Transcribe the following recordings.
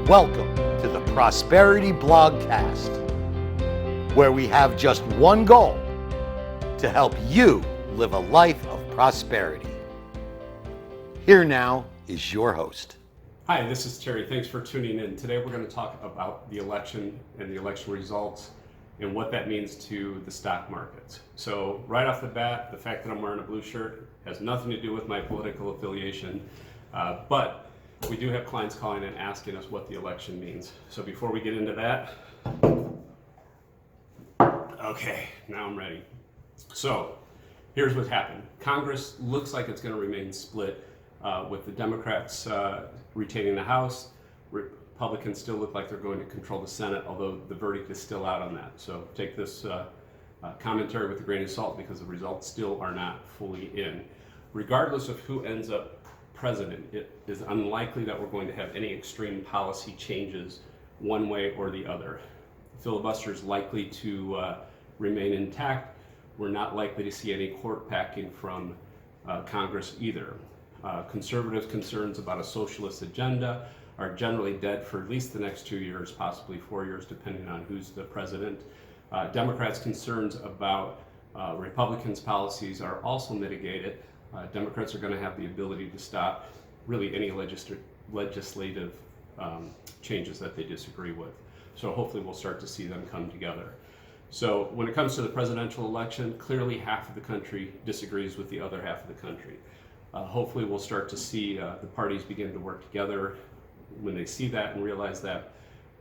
Welcome to the Prosperity Blogcast, where we have just one goal: to help you live a life of prosperity. Here now is your host. Hi, this is Terry. Thanks for tuning in. Today we're going to talk about the election and the election results and what that means to the stock markets. So right off the bat, the fact that I'm wearing a blue shirt has nothing to do with my political affiliation, but we do have clients calling and asking us what the election means. So before we get into that, okay, now I'm ready. So here's what happened. Congress looks like it's going to remain split, with the Democrats retaining the House. Republicans still look like they're going to control the Senate, although the verdict is still out on that. So take this commentary with a grain of salt, because the results still are not fully in. Regardless of who ends up president, it is unlikely that we're going to have any extreme policy changes one way or the other. The filibuster is likely to remain intact. We're not likely to see any court packing from Congress either. Conservative concerns about a socialist agenda are generally dead for at least the next 2 years, possibly 4 years, depending on who's the president. Democrats' concerns about Republicans' policies are also mitigated. Democrats are going to have the ability to stop really any legislative changes that they disagree with. So hopefully we'll start to see them come together. So when it comes to the presidential election, clearly half of the country disagrees with the other half of the country. Hopefully we'll start to see the parties begin to work together. When they see that and realize that,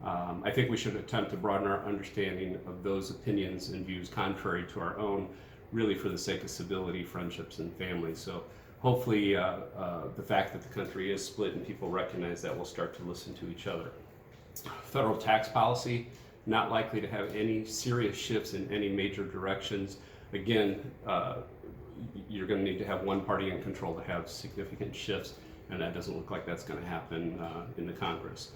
I think we should attempt to broaden our understanding of those opinions and views contrary to our own, really for the sake of civility, friendships, and families. So hopefully the fact that the country is split and people recognize that, we'll start to listen to each other. Federal tax policy, not likely to have any serious shifts in any major directions. Again, you're going to need to have one party in control to have significant shifts, and that doesn't look like that's going to happen in the Congress.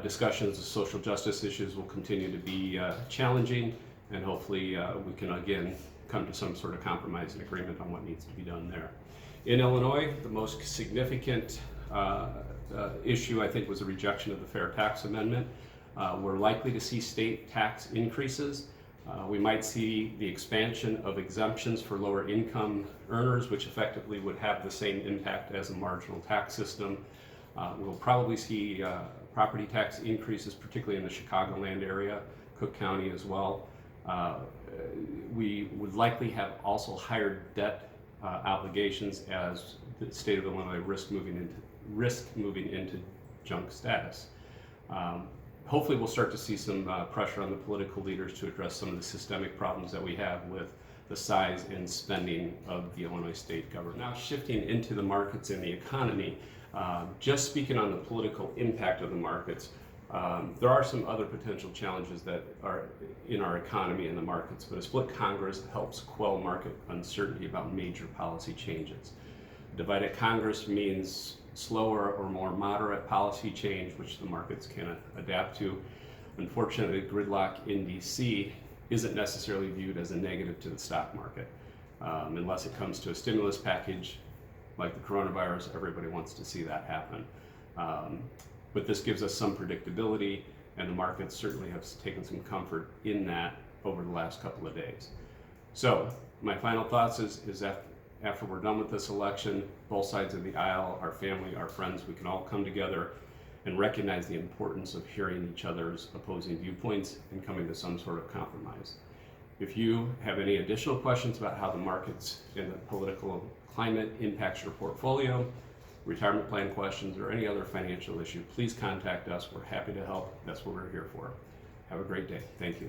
Discussions of social justice issues will continue to be challenging, and hopefully we can again come to some sort of compromise and agreement on what needs to be done there. In Illinois, the most significant issue, I think, was the rejection of the Fair Tax Amendment. We're likely to see state tax increases. We might see the expansion of exemptions for lower income earners, which effectively would have the same impact as a marginal tax system. We'll probably see property tax increases, particularly in the Chicagoland area, Cook County as well. We would likely have also higher debt obligations as the state of Illinois risks moving into junk status. Hopefully we'll start to see some pressure on the political leaders to address some of the systemic problems that we have with the size and spending of the Illinois state government. Now shifting into the markets and the economy, just speaking on the political impact of the markets, there are some other potential challenges that are in our economy and the markets, but a split Congress helps quell market uncertainty about major policy changes. Divided Congress means slower or more moderate policy change, which the markets can adapt to. Unfortunately, gridlock in DC isn't necessarily viewed as a negative to the stock market. Unless it comes to a stimulus package like the coronavirus, everybody wants to see that happen. But this gives us some predictability, and the markets certainly have taken some comfort in that over the last couple of days. So my final thoughts is that after we're done with this election, both sides of the aisle, our family, our friends, we can all come together and recognize the importance of hearing each other's opposing viewpoints and coming to some sort of compromise. If you have any additional questions about how the markets and the political climate impacts your portfolio, retirement plan questions, or any other financial issue, please contact us. We're happy to help. That's what we're here for. Have a great day. Thank you.